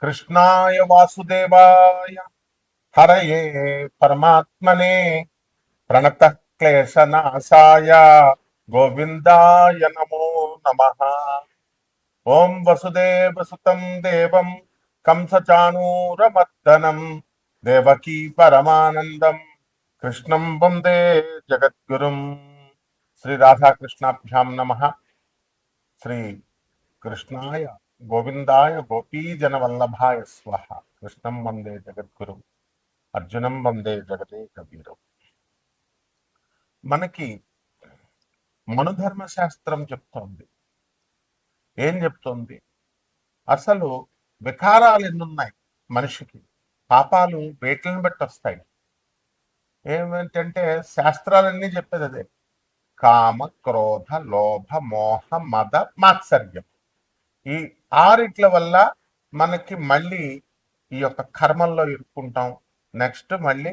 कृष्णाय वासुदेवाय हरये परमात्मने प्रणतः क्लेशनाशाय गोविंदाय नमो नमः। ओं वसुदेवसुतं देवं कंसचाणूरमर्दनं देवकी परमानंदं कृष्णं वंदे जगद्गुरुं। श्री राधा कृष्णाभ्यां नमः। श्री कृष्णाय गोविंदाय गोपीजनवल्लभाय स्वाहा। कृष्णं वंदे जगद्गुरुं అర్జునం వందే జగదే కబీరం. మనకి మనుధర్మ శాస్త్రం చెప్తోంది. ఏం చెప్తోంది? అసలు వికారాలు ఎన్నున్నాయి మనిషికి, పాపాలు వేట్లను బట్టి వస్తాయి. ఏమిటంటే శాస్త్రాలన్నీ చెప్పేది అదే: కామ, క్రోధ, లోభ, మోహ, మద, మాత్సర్యం. ఈ ఆరిట్ల వల్ల మనకి మళ్ళీ ఈ యొక్క కర్మల్లో ఇరుక్కుంటాం. నెక్స్ట్ మళ్ళీ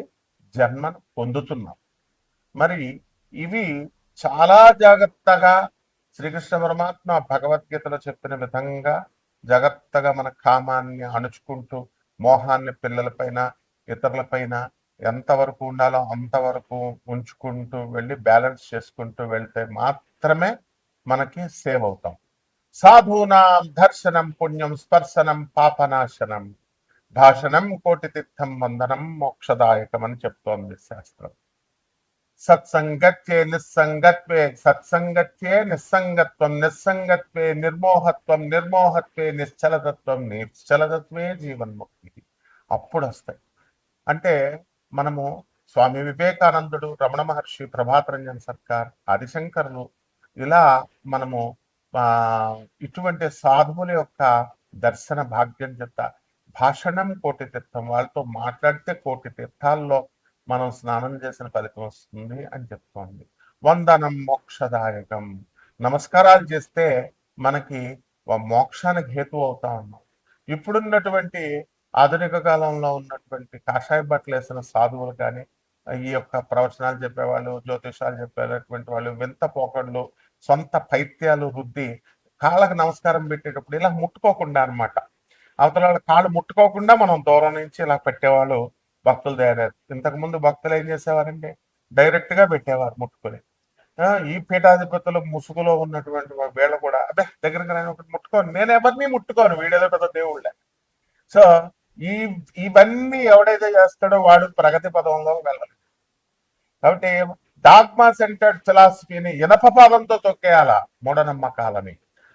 జన్మను పొందుతున్నాం. మరి ఇవి చాలా జాగ్రత్తగా శ్రీకృష్ణ పరమాత్మ భగవద్గీతలో చెప్పిన విధంగా జాగ్రత్తగా మన కామాన్ని అణుచుకుంటూ, మోహాన్ని పిల్లలపైన ఇతరులపైన ఎంతవరకు ఉండాలో అంతవరకు ఉంచుకుంటూ వెళ్ళి బ్యాలెన్స్ చేసుకుంటూ వెళ్తే మాత్రమే మనకి సేవ్ అవుతాం. సాధూనాం దర్శనం పుణ్యం స్పర్శనం పాపనాశనం భాషణం కోటి తీర్థం వందనం మోక్షదాయకం అని చెప్తోంది శాస్త్రం. సత్సంగత్యే నిస్సంగత్వే సత్సంగత్యే నిస్సంగత్వం నిస్సంగత్వే నిర్మోహత్వం నిర్మోహత్వే నిశ్చలతత్వం నిశ్చలతత్వే జీవన్ముక్తి. అప్పుడు వస్తాయి. అంటే మనము స్వామి వివేకానందుడు, రమణ మహర్షి, ప్రభాత్ రంజన్ సర్కార్, ఆదిశంకరులు, ఇలా మనము ఇటువంటి సాధువుల యొక్క దర్శన భాగ్యం చేత భాషణం కోటి తీర్థం, వాళ్ళతో మాట్లాడితే కోటి తీర్థాల్లో మనం స్నానం చేసిన ఫలితం వస్తుంది అని చెప్తోంది. వందనం మోక్షదాయకం, నమస్కారాలు చేస్తే మనకి మోక్షానికి హేతు అవుతా ఉన్నాం. ఇప్పుడున్నటువంటి ఆధునిక కాలంలో ఉన్నటువంటి కాషాయ బట్టలు వేసిన సాధువులు కానీ, ఈ యొక్క ప్రవచనాలు చెప్పేవాళ్ళు, జ్యోతిషాలు చెప్పేటటువంటి వాళ్ళు వింత పోకళ్ళు, సొంత పైత్యాలు రుద్ది కాళ్ళకు నమస్కారం పెట్టేటప్పుడు ఇలా ముట్టుకోకుండా అనమాట, అవతల వాళ్ళ కాళ్ళు ముట్టుకోకుండా మనం దూరం నుంచి ఇలా పెట్టేవాళ్ళు భక్తులు తయారయ్యారు. ఇంతకుముందు భక్తులు ఏం చేసేవారంటే డైరెక్ట్ గా పెట్టేవారు ముట్టుకొని. ఈ పీఠాధిపతులు ముసుగులో ఉన్నటువంటి వీళ్ళు కూడా అదే దగ్గరగా నేను ఒకటి ముట్టుకోను, నేను ఎవరిని ముట్టుకోను, వీడేదో పెద్ద దేవుళ్ళే. సో ఈ ఇవన్నీ ఎవడైతే చేస్తాడో వాడు ప్రగతి పదంలో వెళ్ళాలి. కాబట్టి డాగ్మా సెంటర్డ్ ఫిలాసఫీని ఇనప పాదంతో తొక్కేయాల మూఢనమ్మకాలని.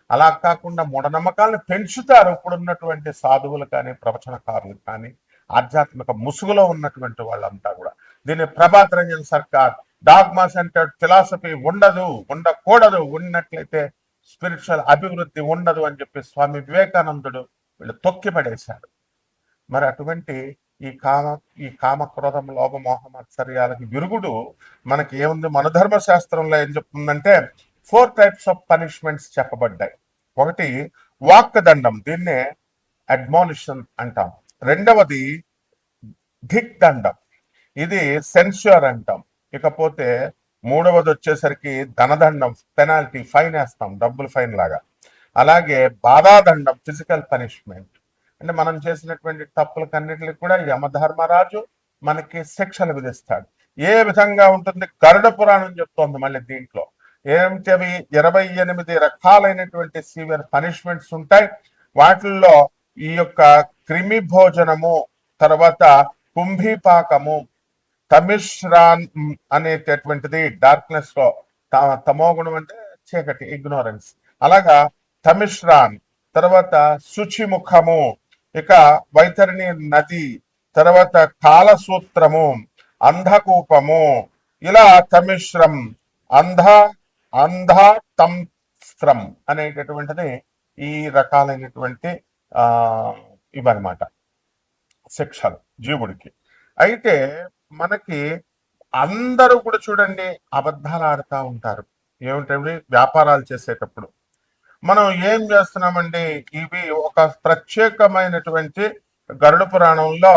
అలా కాకుండా మూఢనమ్మకాలను పెంచుతారు ఇప్పుడున్నటువంటి సాధువులు కానీ, ప్రవచనకారులు కానీ, ఆధ్యాత్మిక ముసుగులో ఉన్నటువంటి వాళ్ళంతా కూడా. దీన్ని Prabhat Ranjan Sarkar dogma centred philosophy ఉండదు, ఉండకూడదు, ఉన్నట్లయితే స్పిరిచువల్ అభివృద్ధి ఉండదు అని చెప్పి స్వామి వివేకానందుడు వీళ్ళు తొక్కి పడేశాడు. మరి అటువంటి ఈ కామ క్రోధం లోభ మోహ మత్సర్యాలకి విరుగుడు మనకి ఏముంది? మనధర్మ శాస్త్రంలో ఏం చెప్తుందంటే 4 టైప్స్ ఆఫ్ పనిష్మెంట్స్ చెప్పబడ్డాయి. ఒకటి వాక్ దండం, దీన్నే అడ్మానిషన్ అంటాం. రెండవది ధిక్ దండం, ఇది సెన్ష్యూర్ అంటాం. ఇకపోతే మూడవది వచ్చేసరికి ధనదండం, పెనాల్టీ, ఫైన్ వేస్తాం, డబ్బులు ఫైన్ లాగా. అలాగే బాధాదండం, ఫిజికల్ పనిష్మెంట్. అంటే మనం చేసినటువంటి తప్పులకన్నిటికి కూడా యమధర్మరాజు మనకి శిక్షలు విధిస్తాడు. ఏ విధంగా ఉంటుంది? గరుడ పురాణం చెప్తోంది మళ్ళీ దీంట్లో. ఏమిటవి? 28 రకాలైనటువంటి సివియర్ పనిష్మెంట్స్ ఉంటాయి. వాటిల్లో ఈ యొక్క క్రిమి భోజనము, తర్వాత కుంభీపాకము, తమిశ్రాన్ అనేటటువంటిది డార్క్నెస్ లో, తమోగుణం అంటే చీకటి, ఇగ్నోరెన్స్, అలాగా తమిశ్రాన్, తర్వాత శుచిముఖము, ఇక వైతరిణి నది, తర్వాత కాలసూత్రము, అంధకూపము, ఇలా తమిశ్రం, అంధ తంస్త్రం అనేటటువంటిది ఈ రకాలైనటువంటి ఇవన్నమాట శిక్షలు జీవుడికి. అయితే మనకి అందరూ కూడా చూడండి అబద్ధాలు ఆడుతూ ఉంటారు. ఏమిటంటే వ్యాపారాలు చేసేటప్పుడు మనం ఏం చేస్తున్నామండి? ఇవి ఒక ప్రత్యేకమైనటువంటి గరుడ పురాణంలో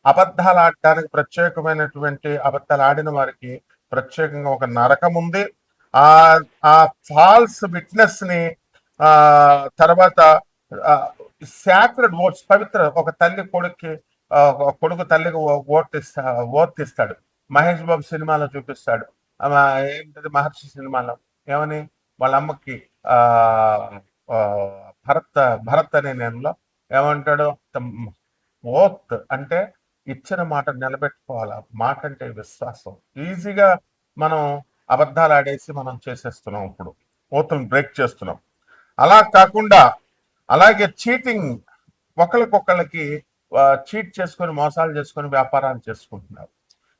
అబద్ధాలు ఆడటానికి ప్రత్యేకమైనటువంటి అబద్ధాలు ఆడిన వారికి ప్రత్యేకంగా ఒక నరకం ఉంది. ఆ ఫాల్స్ విట్నెస్ ని తర్వాత సాక్రెడ్ ఓట్స్, పవిత్ర. ఒక తల్లి కొడుక్కి ఒక కొడుకు తల్లికి ఓట్ ఇస్తాడు. మహేష్ బాబు సినిమాలో చూపిస్తాడు. ఏంటది మహర్షి సినిమాలో ఏమని వాళ్ళ అమ్మకి ఆ ఆ, భరత్ భరత్ అనే నేనులో ఏమంటాడు, ఓత్ అంటే ఇచ్చిన మాట నిలబెట్టుకోవాలి. మాట అంటే విశ్వాసం. ఈజీగా మనం అబద్ధాలు ఆడేసి మనం చేసేస్తున్నాం, ఇప్పుడు ఓతులు బ్రేక్ చేస్తున్నాం. అలా కాకుండా అలాగే చీటింగ్, ఒకరికొకళ్ళకి చీట్ చేసుకొని మోసాలు చేసుకొని వ్యాపారాలు చేసుకుంటున్నారు.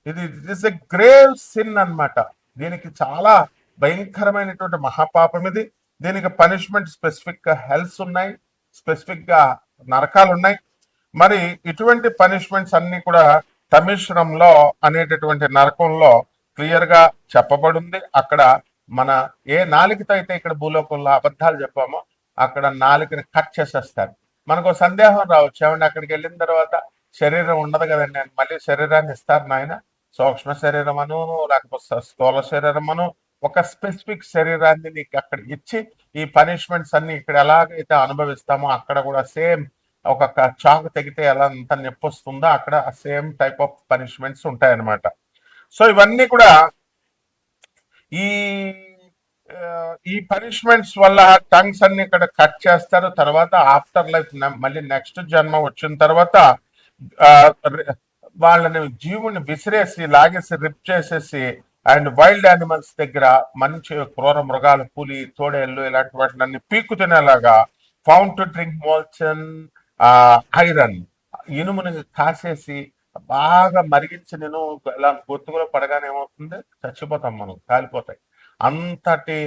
ఇది ఇస్ ఎ గ్రేవ్ సిన్ అన్నమాట. దీనికి చాలా భయంకరమైనటువంటి మహాపాపం ఇది. దీనికి పనిష్మెంట్ స్పెసిఫిక్ గా హెల్స్ ఉన్నాయి, స్పెసిఫిక్ గా నరకాలు ఉన్నాయి. మరి ఇటువంటి పనిష్మెంట్స్ అన్ని కూడా తమిశ్రంలో అనేటటువంటి నరకంలో క్లియర్ గా చెప్పబడింది. అక్కడ మన ఏ నాలుకతో అయితే ఇక్కడ భూలోకంలో అబద్ధాలు చెప్పామో అక్కడ నాలుకని కట్ చేసేస్తారు. మనకు సందేహం రావచ్చు, ఏమంటే అక్కడికి వెళ్ళిన తర్వాత శరీరం ఉండదు కదండి అని. మళ్ళీ శరీరాన్ని ఇస్తారు నాయన, సూక్ష్మ శరీరం అను లేకపోతే స్థూల శరీరం అను, ఒక స్పెసిఫిక్ శరీరాన్ని నీకు అక్కడ ఇచ్చి ఈ పనిష్మెంట్స్ అన్ని ఇక్కడ ఎలాగైతే అనుభవిస్తామో అక్కడ కూడా సేమ్ ఒక చాకు తెగితే ఎలా అంత నొప్పి వస్తుందో అక్కడ సేమ్ టైప్ ఆఫ్ పనిష్మెంట్స్ ఉంటాయన్నమాట. సో ఇవన్నీ కూడా ఈ ఈ పనిష్మెంట్స్ వల్ల టంగ్స్ అన్ని ఇక్కడ కట్ చేస్తారు. తర్వాత ఆఫ్టర్ లైఫ్ మళ్ళీ నెక్స్ట్ జన్మ వచ్చిన తర్వాత వాళ్ళని జీవుని విసిరేసి లాగేసి రిప్ చేసేసి అండ్ వైల్డ్ యానిమల్స్ దగ్గర మంచి క్రూర మృగాలు, పులి, తోడేళ్ళు ఇలాంటి వాటిని పీక్కు తినేలాగా ఫౌండ్ టు డ్రింక్ మోల్చన్ ఐరన్, ఇనుముని కాసేసి బాగా మరిగించి నేను ఇలా గొంతుకులో పడగానే ఏమవుతుంది, చచ్చిపోతాం మనం, కాలిపోతాయి. అంతటి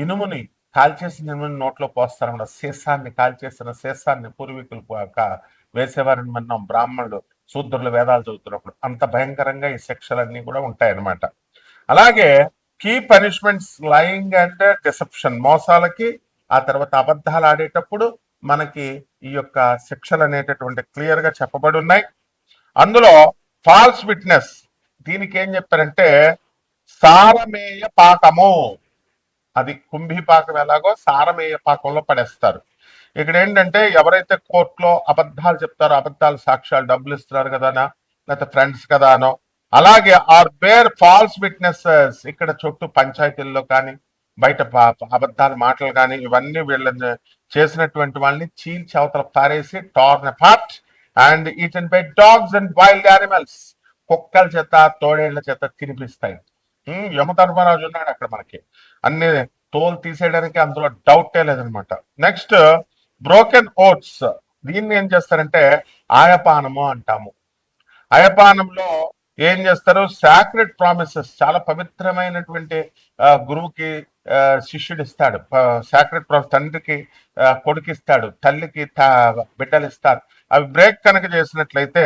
ఇనుముని కాల్చేసిన ఇనుముని నోట్లో పోస్తారన్నమాట. సీసాన్ని కాల్చేసిన సీసాన్ని పూర్వీకులు వేసేవారని మనం బ్రాహ్మణులు శూద్రులు వేదాలు చదువుతున్నప్పుడు అంత భయంకరంగా ఈ శిక్షలన్నీ కూడా ఉంటాయన్నమాట. అలాగే key punishments lying and deception, మోసాలకి ఆ తర్వాత అబద్ధాలు ఆడేటప్పుడు మనకి ఈ యొక్క శిక్షలు అనేటటువంటి క్లియర్ గా చెప్పబడి ఉన్నాయి. అందులో ఫాల్స్ విట్నెస్, దీనికి ఏం చెప్పారంటే సారమేయ పాకము, అది కుంభీ పాకం ఎలాగో సారమేయ పాకంలో పడేస్తారు. ఇక్కడ ఏంటంటే ఎవరైతే కోర్టులో అబద్ధాలు చెప్తారో, అబద్ధాలు సాక్ష్యాలు డబ్బులు ఇస్తున్నారు కదానా లేకపోతే ఫ్రెండ్స్ కదానో, అలాగే ఆర్ బేర్ ఫాల్స్ విట్నెసెస్, ఇక్కడ చుట్టూ పంచాయతీల్లో కానీ బయట అబద్ధాల మాటలు కానీ ఇవన్నీ వీళ్ళని చేసినటువంటి వాళ్ళని చీల్చి అవతల పారేసి torn apart and eaten by dogs and wild animals, కుక్కల చేత తోడేళ్ల చేత తినిపిస్తాయి. యమధర్మరాజు ఉన్నాడు అక్కడ మనకి, అన్ని తోలు తీసేయడానికి అందులో డౌటే లేదనమాట. నెక్స్ట్ బ్రోకెన్ ఓట్స్, దీన్ని ఏం చేస్తారంటే ఆయపానము అంటాము. అయపానంలో ఏం చేస్తారు, సాక్రెడ్ ప్రామిసెస్, చాలా పవిత్రమైనటువంటి గురువుకి శిష్యుడు ఇస్తాడు సాక్రెడ్ ప్రామిస్, తండ్రికి కొడుకిస్తాడు, తల్లికి బిడ్డలు ఇస్తారు. అవి బ్రేక్ కనుక చేసినట్లయితే,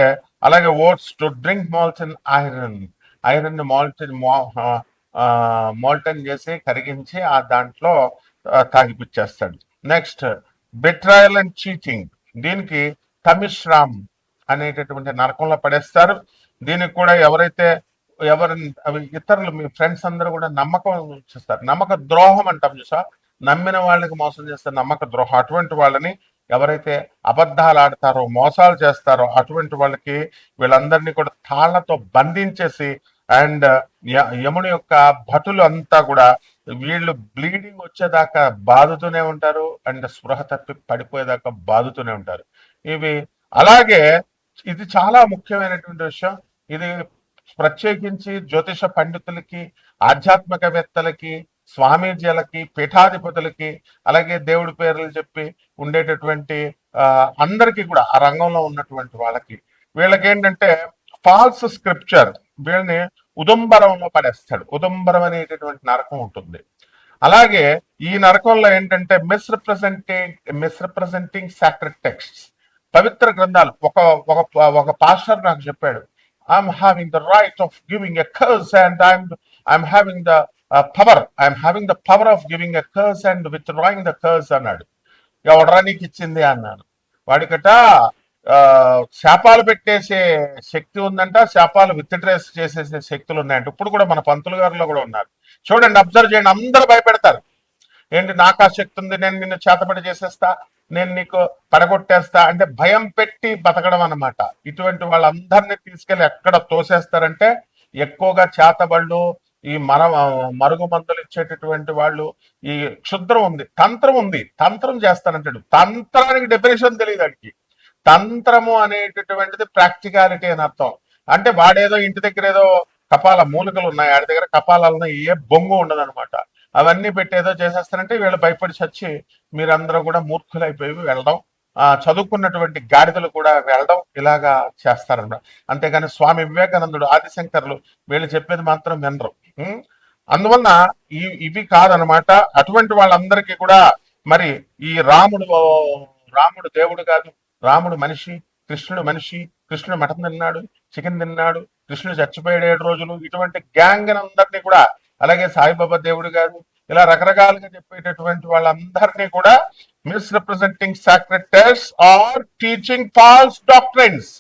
అలాగే ఓట్స్ to drink molten iron, iron molten చేసి కరిగించి ఆ దాంట్లో తాగిపిచ్చేస్తాడు. నెక్స్ట్ బిట్రాయల్ అండ్ చీటింగ్, దీనికి తమిశ్రామ్ అనేటటువంటి నరకంలో పడేస్తారు. దీనికి కూడా ఎవరైతే ఇతరులు మీ ఫ్రెండ్స్ అందరూ కూడా నమ్మకం చేస్తారు, నమ్మక ద్రోహం అంటాం చూసా, నమ్మిన వాళ్ళకి మోసం చేస్తారు, నమ్మక ద్రోహం. అటువంటి వాళ్ళని ఎవరైతే అబద్ధాలు ఆడతారో, మోసాలు చేస్తారో అటువంటి వాళ్ళకి వీళ్ళందరినీ కూడా తాళ్లతో బంధించేసి అండ్ యముని యొక్క భటులు అంతా కూడా వీళ్ళు బ్లీడింగ్ వచ్చేదాకా బాదుతూనే ఉంటారు అండ్ స్పృహ తప్పి పడిపోయేదాకా బాదుతూనే ఉంటారు. ఇవి అలాగే ఇది చాలా ముఖ్యమైనటువంటి విషయం. ఇది ప్రత్యేకించి జ్యోతిష పండితులకి, ఆధ్యాత్మికవేత్తలకి, స్వామీజీలకి, పీఠాధిపతులకి, అలాగే దేవుడి పేర్లు చెప్పి ఉండేటటువంటి అందరికీ కూడా ఆ రంగంలో ఉన్నటువంటి వాళ్ళకి, వీళ్ళకి ఏంటంటే ఫాల్స్ స్క్రిప్చర్, వీళ్ళని ఉదంబరంలో పడేస్తాడు. ఉదంబరం అనేటటువంటి నరకం ఉంటుంది. అలాగే ఈ నరకంలో ఏంటంటే మిస్రిప్రజెంటింగ్ సాక్రెడ్ టెక్స్ట్, పవిత్ర గ్రంథాలు. ఒక ఒక ఒక పాస్టర్ నాకు చెప్పాడు, I'm having the right of giving a curse and I'm having the power of giving a curse and with drawing the curse అన్నాడు. ఎవడరా నీకు ఇచ్చింది అన్నాను. వాడికట శాపాలు పెట్టేసే శక్తి ఉందంట, శాపాలు విత్డ్రేస్ చేసేసే శక్తులు ఉన్నాయంట. ఇప్పుడు కూడా మన పంతులు గారిలో కూడా ఉన్నారు. చూడండి, అబ్జర్వ్ చేయండి, అందరూ భయపెడతారు. ఏంటి నాకు ఆ శక్తి ఉంది, నేను నిన్ను చేతబడి చేసేస్తా, నేను నీకు పడగొట్టేస్తా అంటే భయం పెట్టి బతకడం అన్నమాట. ఇటువంటి వాళ్ళందరినీ తీసుకెళ్లి ఎక్కడ తోసేస్తారంటే ఎక్కువగా చేతబళ్ళు, ఈ మరుగు మందులు ఇచ్చేటటువంటి వాళ్ళు, ఈ క్షుద్రం ఉంది, తంత్రం ఉంది, తంత్రం చేస్తానంటాడు. తంత్రానికి డెఫినేషన్ తెలియదు వాడికి. తంత్రము అనేటటువంటిది ప్రాక్టికాలిటీ అని అర్థం. అంటే వాడేదో ఇంటి దగ్గర ఏదో కపాల మూలికలు ఉన్నాయి, ఆడి దగ్గర కపాలాలను ఏ బొంగు ఉండదన్నమాట. అవన్నీ పెట్టి ఏదో చేసేస్తారంటే వీళ్ళు భయపడి చచ్చి మీరందరూ కూడా మూర్ఖులైపోయి వెళ్ళడం, చదువుకున్నటువంటి గాడిదలు కూడా వెళ్ళడం, ఇలాగా చేస్తారన్నమాట. అంతేగాని స్వామి వివేకానందుడు, ఆదిశంకర్లు వీళ్ళు చెప్పేది మాత్రం వినరు. అందువలన ఇవి కాదనమాట. అటువంటి వాళ్ళందరికీ కూడా మరి ఈ రాముడు దేవుడు కాదు, రాముడు మనిషి, కృష్ణుడు మనిషి, కృష్ణుడు మటన్ తిన్నాడు, చికెన్ తిన్నాడు, కృష్ణుడు చచ్చిపోయాడు 7 రోజులు, ఇటువంటి గ్యాంగ్ అందరినీ కూడా, అలాగే సాయిబాబా దేవుడు గారు, ఇలా రకరకాలుగా చెప్పేటటువంటి వాళ్ళందరినీ కూడా misrepresenting sacred text or teaching false doctrines,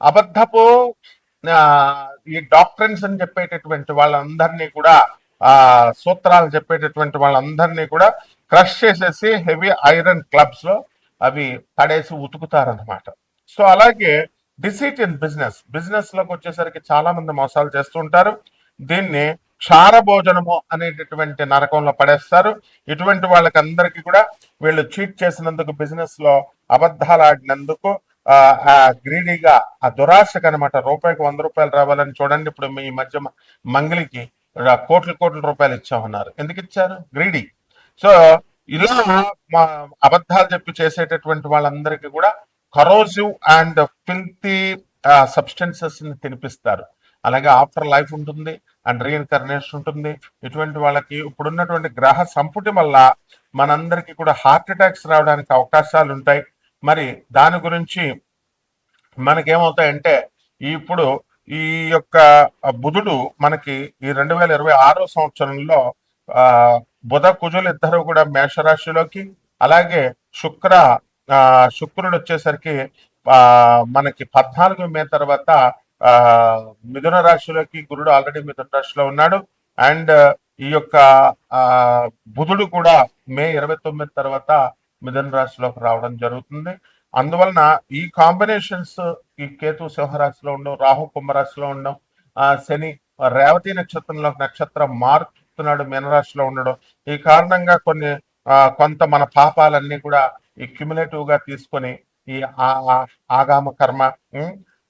అబద్ధపు ఈ డాక్ట్రైన్స్ అని చెప్పేటటువంటి వాళ్ళందరినీ కూడా, సూత్రాలు చెప్పేటటువంటి వాళ్ళందరినీ కూడా క్రష్ చేసేసి హెవీ ఐరన్ క్లబ్స్ లో అవి పడేసి ఉతుకుతారనమాట. సో అలాగే డిసీట్ ఇన్ బిజినెస్ లోకి వచ్చేసరికి చాలా మంది మోసాలు చేస్తూ ఉంటారు. దీన్ని క్షార భోజనము అనేటటువంటి నరకంలో పడేస్తారు. ఇటువంటి వాళ్ళకి అందరికీ కూడా వీళ్ళు చీట్ చేసినందుకు, బిజినెస్ లో అబద్ధాలు ఆడినందుకు, గ్రీడీగా, ఆ దురాశకు అనమాట, రూపాయికి 100 రూపాయలు రావాలని. చూడండి, ఇప్పుడు ఈ మధ్య మంగళికి కోట్ల రూపాయలు ఇచ్చామన్నారు. ఎందుకు ఇచ్చారు? గ్రీడీ. సో ఇలా అబద్ధాలు చెప్పి చేసేటటువంటి వాళ్ళందరికీ కూడా కరోజివ్ అండ్ ఫిల్తీ సబ్స్టెన్సెస్ ని తినిపిస్తారు. అలాగే ఆఫ్టర్ లైఫ్ ఉంటుంది అండ్ రీఇన్కర్నేషన్ ఉంటుంది. ఇటువంటి వాళ్ళకి ఇప్పుడున్నటువంటి గ్రహ సంపుటి వల్ల మనందరికీ కూడా హార్ట్ అటాక్స్ రావడానికి అవకాశాలు ఉంటాయి. మరి దాని గురించి మనకేమవుతాయంటే, ఇప్పుడు ఈ యొక్క బుధుడు మనకి ఈ 2026 సంవత్సరంలో బుధ కుజులు ఇద్దరు కూడా మేషరాశిలోకి, అలాగే శుక్రుడు వచ్చేసరికి మనకి 14 మే తర్వాత మిథున రాశిలోకి, గురుడు ఆల్రెడీ మిథున రాశిలో ఉన్నాడు. అండ్ ఈ యొక్క బుధుడు కూడా మే 29 తర్వాత మిథున రాశిలోకి రావడం జరుగుతుంది. అందువలన ఈ కాంబినేషన్స్, ఈ కేతు సింహరాశిలో ఉండడం, రాహు కుంభరాశిలో ఉండడం, శని రేవతి నక్షత్రం మారుతున్నాడు మీనరాశిలో ఉండడం, ఈ కారణంగా కొంత మన పాపాలన్నీ కూడా ఈ క్యుములేటివ్ గా తీసుకొని ఈ ఆగామ కర్మ,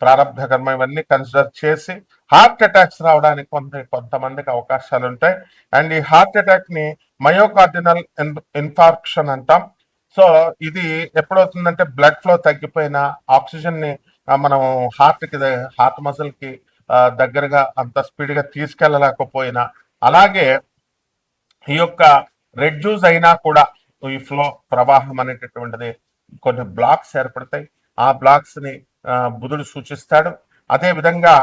ప్రారంభ కర్మ ఇవన్నీ కన్సిడర్ చేసి హార్ట్ అటాక్స్ రావడానికి కొంతమందికి అవకాశాలు ఉంటాయి. అండ్ ఈ హార్ట్ అటాక్ ని మయోకార్డినల్ ఇన్ఫార్క్షన్ అంటాం. సో ఇది ఎప్పుడవుతుందంటే బ్లడ్ ఫ్లో తగ్గిపోయినా, ఆక్సిజన్ ని మనం హార్ట్ మజిల్ కి దగ్గరగా అంత స్పీడ్ గా తీసుకెళ్ళలేకపోయినా, అలాగే ఈ యొక్క రెడ్యూస్ అయినా కూడా ఈ ఫ్లో ప్రవాహం అనేటటువంటిది కొన్ని బ్లాక్స్ ఏర్పడతాయి. ఆ బ్లాక్స్ ని బుధుడు సూచిస్తాడు. అదే విధంగా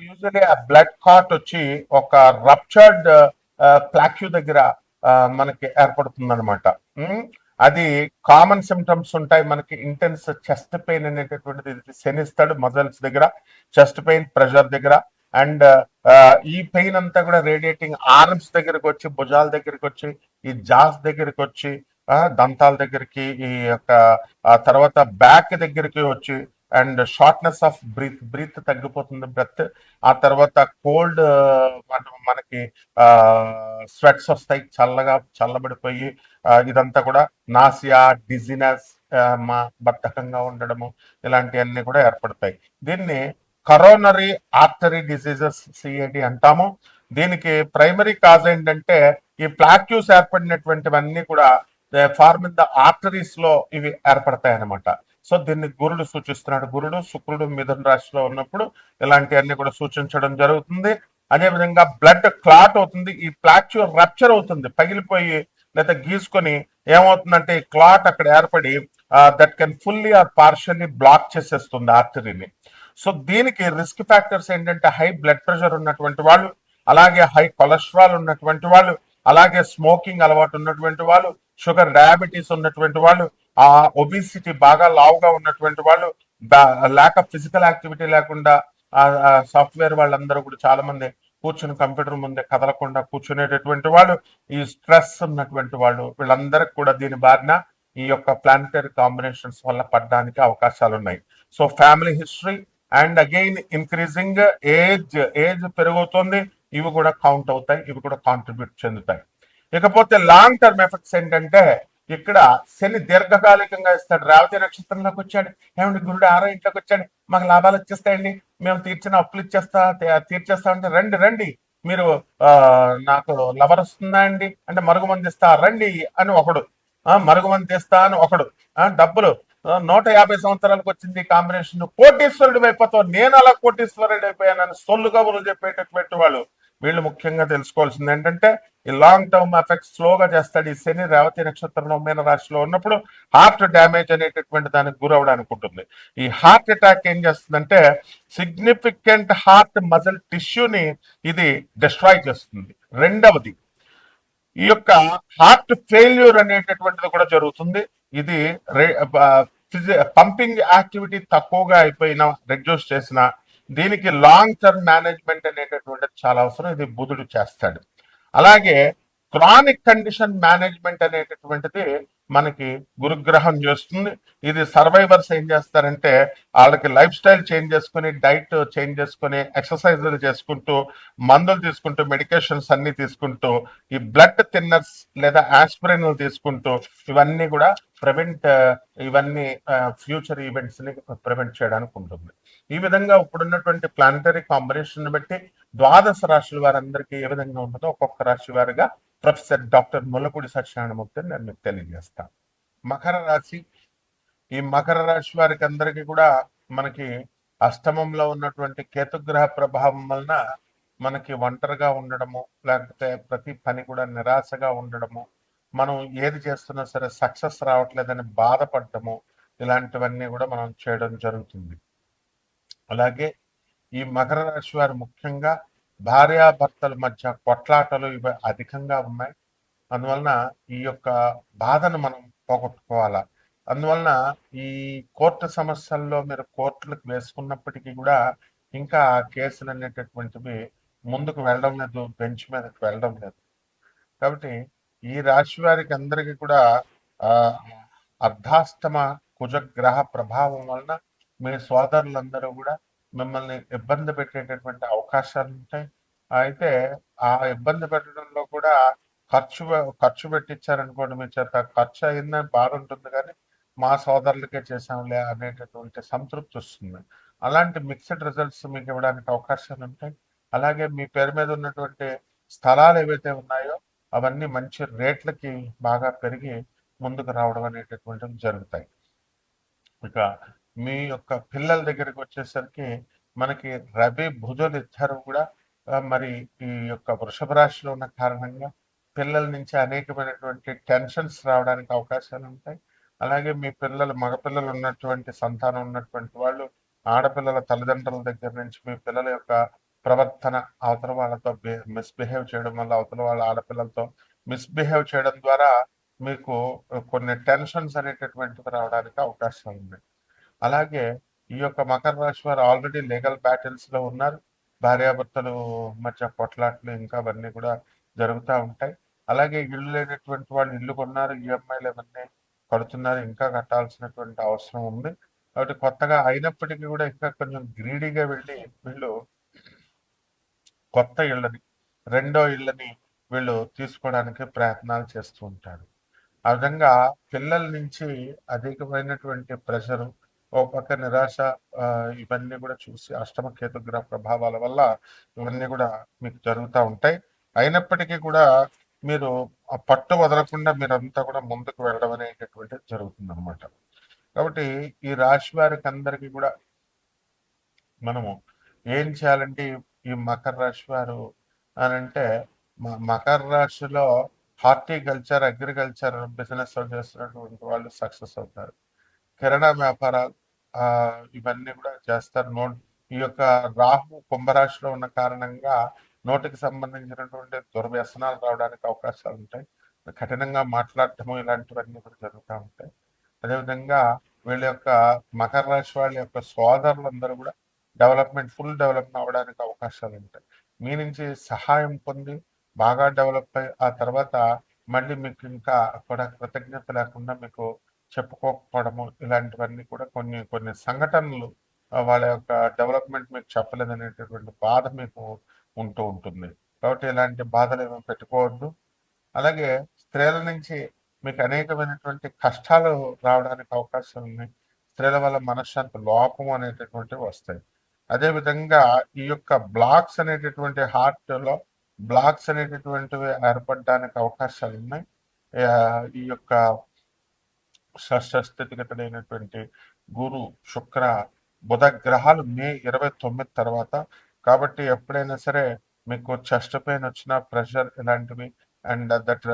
యూజువల్లీ ఆ బ్లడ్ క్లాట్ వచ్చి ఒక రప్చర్డ్ ప్లాక్యూ దగ్గర మనకి ఏర్పడుతుంది అనమాట. అది కామన్ సిమ్టమ్స్ ఉంటాయి మనకి. ఇంటెన్స్ చెస్ట్ పెయిన్ అనేటటువంటిది శనిస్తాడు మజిల్స్ దగ్గర, చెస్ట్ పెయిన్, ప్రెషర్ దగ్గర. అండ్ ఈ పెయిన్ అంతా కూడా రేడియేటింగ్ ఆర్మ్స్ దగ్గరకు వచ్చి, భుజాల దగ్గరికి వచ్చి, ఈ జాస్ దగ్గరికి వచ్చి, దంతాల దగ్గరికి, ఈ యొక్క తర్వాత బ్యాక్ దగ్గరికి వచ్చి, అండ్ షార్ట్నెస్ ఆఫ్ బ్రీత్ తగ్గిపోతుంది, బ్రెత్. ఆ తర్వాత కోల్డ్, మనకి స్వెట్స్ వస్తాయి, చల్లబడిపోయి ఇదంతా కూడా నాసియా, డిజినెస్, బద్ధకంగా ఉండడము, ఇలాంటివన్నీ కూడా ఏర్పడతాయి. దీన్ని కరోనరీ ఆర్టరీ డిసీజెస్, సిఏడి అంటాము. దీనికి ప్రైమరీ కాజ్ ఏంటంటే ఈ ప్లాక్యూస్ ఏర్పడినటువంటివన్నీ కూడా ఫార్మ్ ఇన్ ద ఆర్టరీస్ లో ఇవి ఏర్పడతాయి అనమాట. సో దీన్ని గురుడు సూచిస్తున్నాడు. గురుడు శుక్రుడు మిథున రాశిలో ఉన్నప్పుడు ఇలాంటివన్నీ కూడా సూచించడం జరుగుతుంది. అదేవిధంగా బ్లడ్ క్లాట్ అవుతుంది, ఈ ప్లాక్యూ రప్చర్ అవుతుంది, పగిలిపోయి లేదా గీసుకొని ఏమవుతుందంటే ఈ క్లాట్ అక్కడ ఏర్పడి that can fully or partially block చేసేస్తుంది ఆర్టరీని. సో దీనికి రిస్క్ ఫ్యాక్టర్స్ ఏంటంటే హై బ్లడ్ ప్రెషర్ ఉన్నటువంటి వాళ్ళు, అలాగే హై కొలెస్ట్రాల్ ఉన్నటువంటి వాళ్ళు, అలాగే స్మోకింగ్ అలవాటు ఉన్నటువంటి వాళ్ళు, షుగర్ డయాబెటీస్ ఉన్నటువంటి వాళ్ళు, ఒబిసిటీ బాగా లావుగా ఉన్నటువంటి వాళ్ళు, ల్యాక్ ఆఫ్ ఫిజికల్ యాక్టివిటీ లేకుండా, సాఫ్ట్వేర్ వాళ్ళందరూ కూడా చాలా మంది కూర్చుని కంప్యూటర్ ముందే కదలకుండా కూర్చునేటటువంటి వాళ్ళు, ఈ స్ట్రెస్ ఉన్నటువంటి వాళ్ళు, వీళ్ళందరికి కూడా దీని బారిన ఈ యొక్క ప్లానటరీ కాంబినేషన్స్ వల్ల పడడానికి అవకాశాలు ఉన్నాయి. So family history and again increasing age పెరుగుతుంది, ఇవి కూడా కౌంట్ అవుతాయి, ఇవి కూడా కాంట్రిబ్యూట్ చెందుతాయి. ఇకపోతే లాంగ్ టర్మ్ ఎఫెక్ట్స్ ఏంటంటే ఇక్కడ శని దీర్ఘకాలికంగా ఇస్తాడు. రేవతి నక్షత్రంలోకి వచ్చాడు, ఏమంటే గురుడు 6వ ఇంట్లోకి వచ్చాడు, మాకు లాభాలు వచ్చేస్తాయండి, మేము తీర్చిన అప్పులు తీర్చేస్తా అంటే రండి రండి మీరు నాకు లవర్ వస్తుందా అండి అంటే మరుగుమంది ఇస్తా రండి అని ఒకడు, మరుగుమంది ఇస్తా అని ఒకడు, డబ్బులు 150 సంవత్సరాలకు వచ్చింది కాంబినేషన్, కోటీశ్వరుడు అయిపోతావు, నేను అలా కోటీశ్వరుడు అయిపోయానని సొల్లు కబుర్లు చెప్పేటటువంటి వాళ్ళు. వీళ్ళు ముఖ్యంగా తెలుసుకోవాల్సింది ఏంటంటే ఈ లాంగ్ టర్మ్ ఎఫెక్ట్స్ స్లోగా చేస్తాడు. ఈ శని రేవతి నక్షత్రంలో మీన రాశిలో ఉన్నప్పుడు హార్ట్ డ్యామేజ్ అనేటటువంటి దానికి గురవడానికి ఉంటుంది. ఈ హార్ట్ అటాక్ ఏం చేస్తుందంటే సిగ్నిఫికెంట్ హార్ట్ మజిల్ టిష్యూని ఇది డిస్ట్రాయ్ చేస్తుంది. రెండవది ఈ యొక్క హార్ట్ ఫెయిల్యూర్ అనేటటువంటిది కూడా జరుగుతుంది. ఇది పంపింగ్ యాక్టివిటీ తక్కువగా అయిపోయినా రెడ్యూస్ చేసిన దీనికి లాంగ్ టర్మ్ మేనేజ్మెంట్ అనేటటువంటిది చాలా అవసరం, ఇది బుధుడు చేస్తాడు. అలాగే క్రానిక్ కండిషన్ మేనేజ్మెంట్ అనేటటువంటిది మనకి గురుగ్రహం చేస్తుంది. ఇది సర్వైవర్స్ ఏం చేస్తారంటే వాళ్ళకి లైఫ్ స్టైల్ చేంజ్ చేసుకుని, డైట్ చేంజ్ చేసుకుని, ఎక్సర్సైజులు చేసుకుంటూ, మందులు తీసుకుంటూ, మెడికేషన్స్ అన్ని తీసుకుంటూ, ఈ బ్లడ్ థిన్నర్స్ లేదా ఆస్పిరిన్లు తీసుకుంటూ ఇవన్నీ కూడా ఇవన్నీ ఫ్యూచర్ ఈవెంట్స్ ని ప్రివెంట్ చేయడానికి ఉంటుంది. ఈ విధంగా ఇప్పుడున్నటువంటి ప్లానటరీ కాంబినేషన్ బట్టి ద్వాదశ రాశుల వారందరికీ ఏ విధంగా ఉంటుందో ఒక్కొక్క రాశి వారిగా ప్రొఫెసర్ డాక్టర్ ముల్లపూడి సత్యనారాయణమూర్తి నేను మీకు తెలియజేస్తాను. మకర రాశి, ఈ మకర రాశి వారికి అందరికీ కూడా మనకి అష్టమంలో ఉన్నటువంటి కేతుగ్రహ ప్రభావం వలన మనకి ఒంటరిగా ఉండడము, లేకపోతే ప్రతి పని కూడా నిరాశగా ఉండడము, మనం ఏది చేస్తున్నా సరే సక్సెస్ రావట్లేదని బాధపడటము, ఇలాంటివన్నీ కూడా మనం చేయడం జరుగుతుంది. అలాగే ఈ మకర రాశి వారు ముఖ్యంగా భార్యాభర్తల మధ్య కొట్లాటలు ఇవి అధికంగా ఉన్నాయి. అందువలన ఈ యొక్క బాధను మనం పోగొట్టుకోవాలా. అందువలన ఈ కోర్టు సమస్యల్లో మీరు కోర్టులకు వేసుకున్నప్పటికీ కూడా ఇంకా ఆ కేసులు అనేటటువంటివి ముందుకు వెళ్ళడం లేదు, బెంచ్ మీదకి వెళ్ళడం లేదు. కాబట్టి ఈ రాశి వారికి అందరికీ కూడా అర్ధాష్టమ కుజగ్రహ ప్రభావం వలన మీ సోదరులందరూ కూడా మిమ్మల్ని ఇబ్బంది పెట్టేటటువంటి అవకాశాలు ఉంటాయి. అయితే ఆ ఇబ్బంది పెట్టడంలో కూడా ఖర్చు పెట్టించారనుకోండి, మీ చేత ఖర్చు అయిందని బాధ ఉంటుంది, కానీ మా సోదరులకే చేసాంలే అనేటటువంటి సంతృప్తి వస్తుంది. అలాంటి మిక్స్డ్ రిజల్ట్స్ మీకు ఇవ్వడానికి అవకాశాలు ఉంటాయి. అలాగే మీ పేరు మీద ఉన్నటువంటి స్థలాలు ఏవైతే ఉన్నాయో అవన్నీ మంచి రేట్లకి బాగా పెరిగి ముందుకు రావడం అనేటటువంటివి జరుగుతాయి. ఇక మీ యొక్క పిల్లల దగ్గరికి వచ్చేసరికి మనకి రవి బుధులు ఇద్దరు కూడా మరి ఈ యొక్క వృషభ రాశిలో ఉన్న కారణంగా పిల్లల నుంచి అనేకమైనటువంటి టెన్షన్స్ రావడానికి అవకాశాలు ఉంటాయి. అలాగే మీ మగపిల్లలు ఉన్నటువంటి సంతానం ఉన్నటువంటి వాళ్ళు ఆడపిల్లల తల్లిదండ్రుల దగ్గర నుంచి మీ పిల్లల యొక్క ప్రవర్తన అవతల వాళ్ళతో మిస్బిహేవ్ చేయడం వల్ల, అవతల వాళ్ళ ఆడపిల్లలతో మిస్బిహేవ్ చేయడం ద్వారా మీకు కొన్ని టెన్షన్స్ అనేటటువంటివి రావడానికి అవకాశాలు ఉన్నాయి. అలాగే ఈ యొక్క మకర రాశి వారు ఆల్రెడీ లీగల్ బ్యాటిల్స్ లో ఉన్నారు. భార్యాభర్తలు మధ్య కొట్లాట్లు ఇంకా అవన్నీ కూడా జరుగుతూ ఉంటాయి. అలాగే ఇల్లు లేనటువంటి వాళ్ళు ఇల్లు కొన్నారు, ఈఎంఐలు ఇవన్నీ కడుతున్నారు, ఇంకా కట్టాల్సినటువంటి అవసరం ఉంది. కాబట్టి కొత్తగా అయినప్పటికీ కూడా ఇంకా కొంచెం గ్రీడీగా వెళ్ళి వీళ్ళు కొత్త ఇళ్ళని, రెండో ఇళ్ళని వీళ్ళు తీసుకోవడానికి ప్రయత్నాలు చేస్తూ ఉంటారు. ఆ విధంగా పిల్లల నుంచి అధికమైనటువంటి ప్రెషరు, ఓ పక్క నిరాశ, ఇవన్నీ కూడా చూసి అష్టమ కేతుగ్రహ ప్రభావాల వల్ల ఇవన్నీ కూడా మీకు జరుగుతూ ఉంటాయి. అయినప్పటికీ కూడా మీరు ఆ పట్టు వదలకుండా మీరంతా కూడా ముందుకు వెళ్ళడం అనేటటువంటిది జరుగుతుంది అనమాట. కాబట్టి ఈ రాశి వారికి అందరికీ కూడా మనము ఏం చేయాలంటే ఈ మకర రాశి వారు అని అంటే మకర రాశిలో హార్టికల్చర్, అగ్రికల్చర్ బిజినెస్ చేస్తున్నటువంటి వాళ్ళు సక్సెస్ అవుతారు. కిరాణా వ్యాపారాలు ఇవన్నీ కూడా చేస్తారు. ఈ యొక్క రాహు కుంభరాశిలో ఉన్న కారణంగా నోటికి సంబంధించినటువంటి దుర్వ్యసనాలు రావడానికి అవకాశాలు ఉంటాయి. కఠినంగా మాట్లాడటము ఇలాంటివన్నీ కూడా జరుగుతూ ఉంటాయి. అదేవిధంగా వీళ్ళ యొక్క మకర రాశి వాళ్ళ యొక్క సోదరులందరూ కూడా ఫుల్ డెవలప్ అవ్వడానికి అవకాశాలు ఉంటాయి. మీ నుంచి సహాయం పొంది బాగా డెవలప్ అయ్యి ఆ తర్వాత మళ్ళీ మీకు ఇంకా కూడా కృతజ్ఞత లేకుండా మీకు చెప్పుకోకపోవడము ఇలాంటివన్నీ కూడా కొన్ని కొన్ని సంఘటనలు వాళ్ళ యొక్క డెవలప్మెంట్ మీకు చెప్పలేదనేటటువంటి బాధ మీకు ఉంటూ ఉంటుంది. కాబట్టి ఇలాంటి బాధలు ఏమి పెట్టుకోవద్దు. అలాగే స్త్రీల నుంచి మీకు అనేకమైనటువంటి కష్టాలు రావడానికి అవకాశాలు ఉన్నాయి. స్త్రీల వల్ల మనశ్శాంతి లోపం అనేటటువంటివి వస్తాయి. అదేవిధంగా ఈ యొక్క బ్లాక్స్ అనేటటువంటి హార్ట్లో బ్లాక్స్ అనేటటువంటివి ఏర్పడడానికి అవకాశాలు ఉన్నాయి. ఈ యొక్క షష్ఠస్థితిగతుడైనటువంటి గురు, శుక్ర, బుధ గ్రహాలు మే 29 తర్వాత. కాబట్టి ఎప్పుడైనా సరే మీకు చెస్ట్ పెయిన్ వచ్చిన ప్రెషర్ ఇలాంటివి అండ్ దట్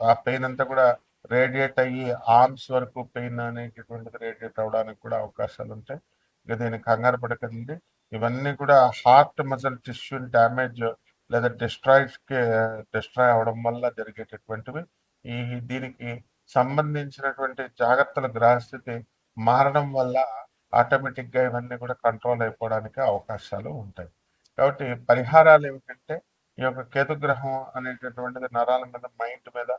ఆ పెయిన్ అంతా కూడా రేడియేట్ అయ్యి ఆర్మ్స్ వరకు పెయిన్ అనేటటువంటిది రేడియేట్ అవడానికి కూడా అవకాశాలు ఉంటాయి. ఇక దీనికి కంగారు పడకండి. ఇవన్నీ కూడా హార్ట్ మజిల్ టిష్యూ డ్యామేజ్ లేదా డిస్ట్రాయ్ అవడం వల్ల జరిగేటటువంటివి. ఈ దీనికి సంబంధించినటువంటి జాగ్రత్తల గ్రహస్థితి మారడం వల్ల ఆటోమేటిక్గా ఇవన్నీ కూడా కంట్రోల్ అయిపోవడానికి అవకాశాలు ఉంటాయి. కాబట్టి పరిహారాలు ఏమిటంటే ఈ యొక్క కేతుగ్రహం అనేటటువంటిది నరాల మీద, మైండ్ మీద,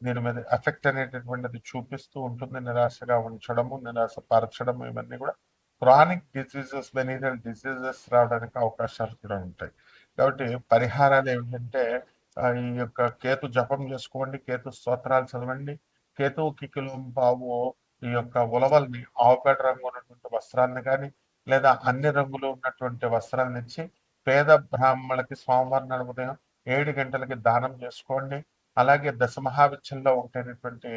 దీని మీద ఎఫెక్ట్ అనేటటువంటిది చూపిస్తూ ఉంటుంది. నిరాశగా ఉంచడము, నిరాశపరచడము ఇవన్నీ కూడా క్రానిక్ డిసీజెస్, వెనీరియల్ డిసీజెస్ రావడానికి అవకాశాలు కూడా ఉంటాయి. కాబట్టి పరిహారాలు ఏమిటంటే ఈ యొక్క కేతు జపం చేసుకోండి, కేతు స్తోత్రాలు చదవండి, కేతువుకి కిలోంపావు ఈ యొక్క ఉలవల్ని ఆవుపేట రంగు ఉన్నటువంటి వస్త్రాన్ని కానీ లేదా అన్ని రంగులు ఉన్నటువంటి వస్త్రాలను ఇచ్చి పేద బ్రాహ్మణులకి సోమవారం నాడు ఉదయం 7 గంటలకి దానం చేసుకోండి. అలాగే దశమహావిద్యల్లో ఒకటైనటువంటి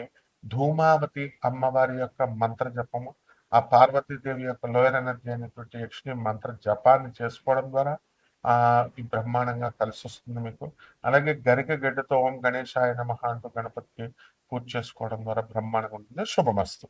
ధూమావతి అమ్మవారి యొక్క మంత్ర జపము, ఆ పార్వతీదేవి యొక్క లోయర్ ఎనర్జీ అయినటువంటి యక్షిణి మంత్ర జపాన్ని చేసుకోవడం ద్వారా ఈ బ్రహ్మాండంగా కలిసి వస్తుంది మీకు. అలాగే గరిక గడ్డతో ఓం గణేశాయ నమః అంటూ గణపతికి పూజ చేసుకోవడం ద్వారా బ్రహ్మాండంగా ఉంటుంది. శుభమస్తు.